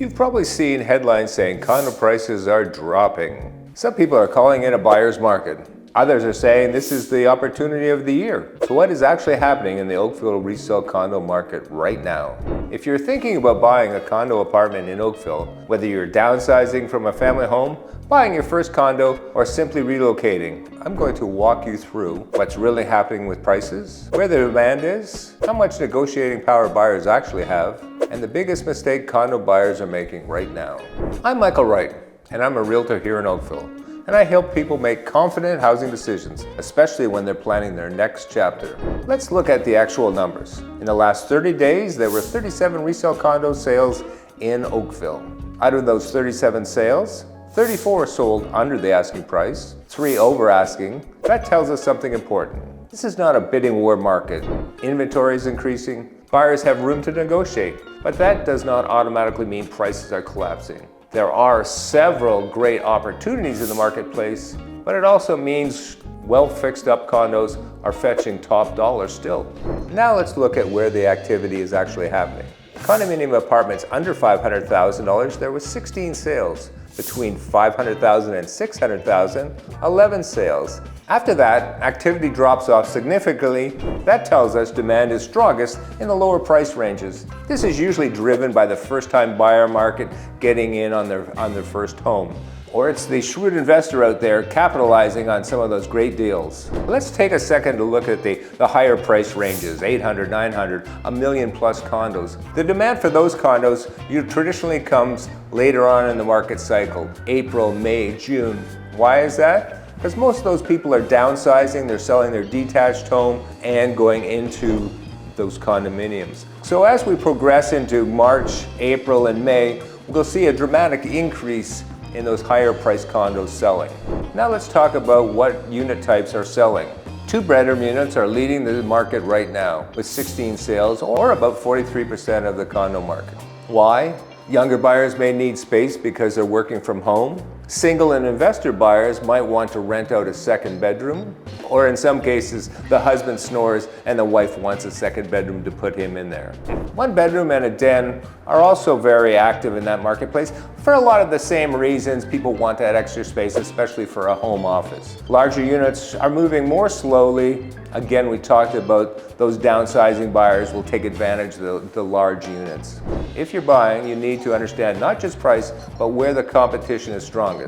You've probably seen headlines saying condo prices are dropping. Some people are calling it a buyer's market. Others are saying this is the opportunity of the year. So what is actually happening in the Oakville resale condo market right now? If you're thinking about buying a condo apartment in Oakville, whether you're downsizing from a family home, buying your first condo, or simply relocating, I'm going to walk you through what's really happening with prices, where the demand is, how much negotiating power buyers actually have, and the biggest mistake condo buyers are making right now. I'm Michael Wright, and I'm a realtor here in Oakville, and I help people make confident housing decisions, especially when they're planning their next chapter. Let's look at the actual numbers. In the last 30 days, there were 37 resale condo sales in Oakville. Out of those 37 sales, 34 sold under the asking price, 3 over asking. That tells us something important. This is not a bidding war market. Inventory is increasing, buyers have room to negotiate, but that does not automatically mean prices are collapsing. There are several great opportunities in the marketplace, but it also means well fixed up condos are fetching top dollar still. Now let's look at where the activity is actually happening. Condominium apartments under $500,000, there was 16 sales. Between $500,000 and $600,000, 11 sales. After that, activity drops off significantly. That tells us demand is strongest in the lower price ranges. This is usually driven by the first-time buyer market getting in on their first home. Or it's the shrewd investor out there capitalizing on some of those great deals. Let's take a second to look at the higher price ranges, 800, 900, a million plus condos. The demand for those condos traditionally comes later on in the market cycle, April, May, June. Why is that? Because most of those people are downsizing, they're selling their detached home and going into those condominiums. So as we progress into March, April, and May, we'll see a dramatic increase in those higher priced condos selling. Now let's talk about what unit types are selling. 2-bedroom units are leading the market right now with 16 sales, or about 43% of the condo market. Why? Younger buyers may need space because they're working from home. Single and investor buyers might want to rent out a second bedroom, or in some cases, the husband snores and the wife wants a second bedroom to put him in there. 1 bedroom and a den are also very active in that marketplace for a lot of the same reasons. People want that extra space, especially for a home office. Larger units are moving more slowly. Again, we talked about those downsizing buyers will take advantage of the large units. If you're buying, you need to understand not just price, but where the competition is strongest.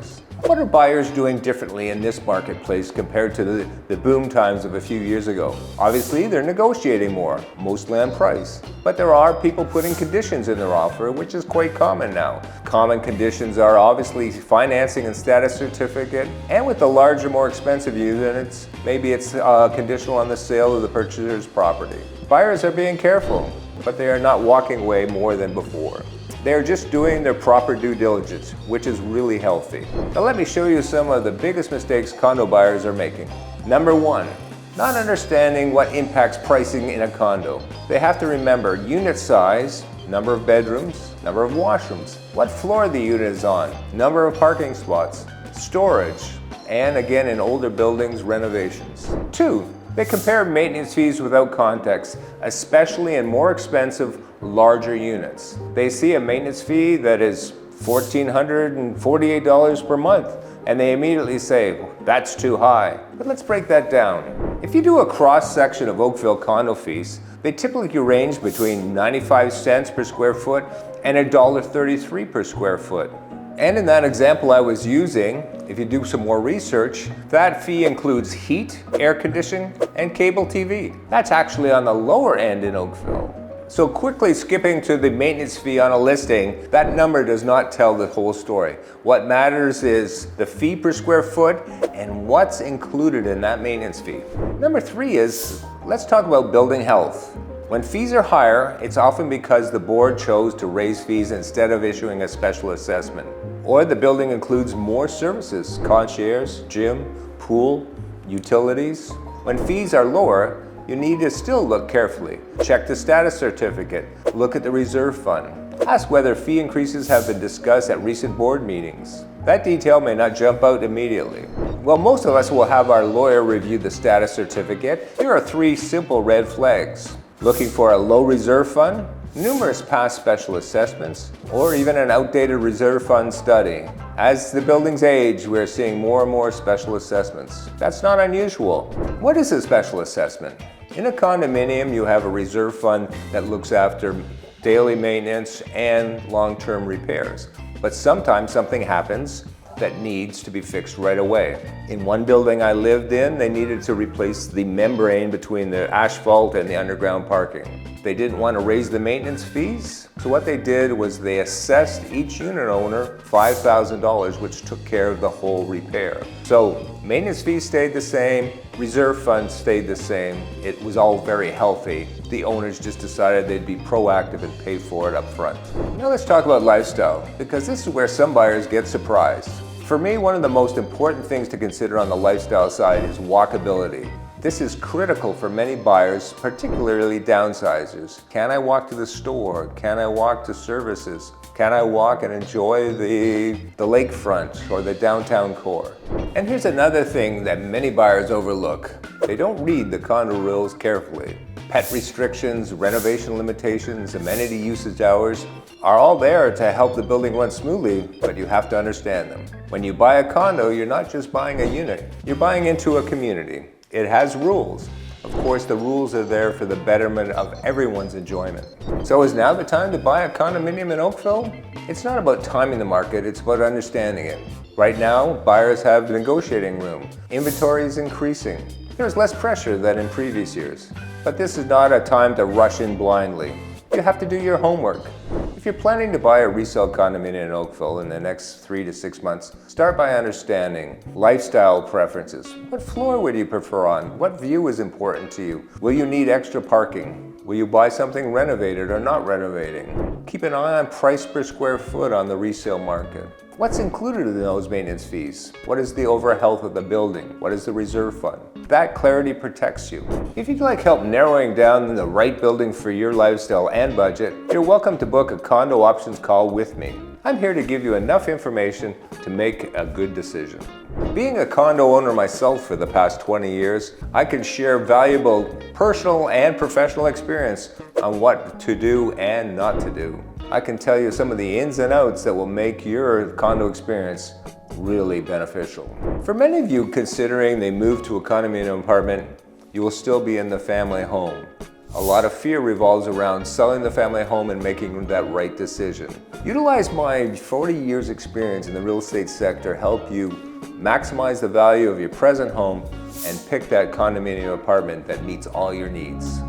What are buyers doing differently in this marketplace compared to the boom times of a few years ago? Obviously, they're negotiating more, mostly on price. But there are people putting conditions in their offer, which is quite common now. Common conditions are obviously financing and status certificate, and with the larger, more expensive units, maybe it's conditional on the sale of the purchaser's property. Buyers are being careful, but they are not walking away more than before. They're just doing their proper due diligence, which is really healthy. Now let me show you some of the biggest mistakes condo buyers are making. Number 1, not understanding what impacts pricing in a condo. They have to remember unit size, number of bedrooms, number of washrooms, what floor the unit is on, number of parking spots, storage, and again in older buildings, renovations. 2, they compare maintenance fees without context, especially in more expensive, larger units. They see a maintenance fee that is $1,448 per month, and they immediately say, that's too high. But let's break that down. If you do a cross-section of Oakville condo fees, they typically range between 95 cents per square foot and $1.33 per square foot. And in that example I was using, if you do some more research, that fee includes heat, air conditioning, and cable TV. That's actually on the lower end in Oakville. So quickly skipping to the maintenance fee on a listing, that number does not tell the whole story. What matters is the fee per square foot and what's included in that maintenance fee. Number 3 is, let's talk about building health. When fees are higher, it's often because the board chose to raise fees instead of issuing a special assessment. Or the building includes more services, concierge, gym, pool, utilities. When fees are lower, you need to still look carefully. Check the status certificate, look at the reserve fund. Ask whether fee increases have been discussed at recent board meetings. That detail may not jump out immediately. Well, most of us will have our lawyer review the status certificate. Here are 3 simple red flags. Looking for a low reserve fund, numerous past special assessments, or even an outdated reserve fund study. As the buildings age, we're seeing more and more special assessments. That's not unusual. What is a special assessment? In a condominium, you have a reserve fund that looks after daily maintenance and long-term repairs. But sometimes something happens that needs to be fixed right away. In one building I lived in, they needed to replace the membrane between the asphalt and the underground parking. They didn't want to raise the maintenance fees, so what they did was they assessed each unit owner $5,000, which took care of the whole repair. So maintenance fees stayed the same, reserve funds stayed the same. It was all very healthy. The owners just decided they'd be proactive and pay for it up front. Now let's talk about lifestyle, because this is where some buyers get surprised. For me, one of the most important things to consider on the lifestyle side is walkability. This is critical for many buyers, particularly downsizers. Can I walk to the store? Can I walk to services? Can I walk and enjoy the lakefront or the downtown core? And here's another thing that many buyers overlook. They don't read the condo rules carefully. Pet restrictions, renovation limitations, amenity usage hours are all there to help the building run smoothly, but you have to understand them. When you buy a condo, you're not just buying a unit, you're buying into a community. It has rules. Of course, the rules are there for the betterment of everyone's enjoyment. So is now the time to buy a condominium in Oakville? It's not about timing the market, it's about understanding it. Right now, buyers have negotiating room. Inventory is increasing. There's less pressure than in previous years. But this is not a time to rush in blindly. You have to do your homework. If you're planning to buy a resale condominium in Oakville in the next 3 to 6 months, start by understanding lifestyle preferences. What floor would you prefer on? What view is important to you? Will you need extra parking? Will you buy something renovated or not renovating? Keep an eye on price per square foot on the resale market. What's included in those maintenance fees? What is the overall health of the building? What is the reserve fund? That clarity protects you. If you'd like help narrowing down the right building for your lifestyle and budget, you're welcome to book a condo options call with me. I'm here to give you enough information to make a good decision. Being a condo owner myself for the past 20 years, I can share valuable personal and professional experience on what to do and not to do. I can tell you some of the ins and outs that will make your condo experience really beneficial. For many of you considering they move to a condominium apartment, you will still be in the family home. A lot of fear revolves around selling the family home and making that right decision. Utilize my 40 years experience in the real estate sector, help you maximize the value of your present home and pick that condominium apartment that meets all your needs.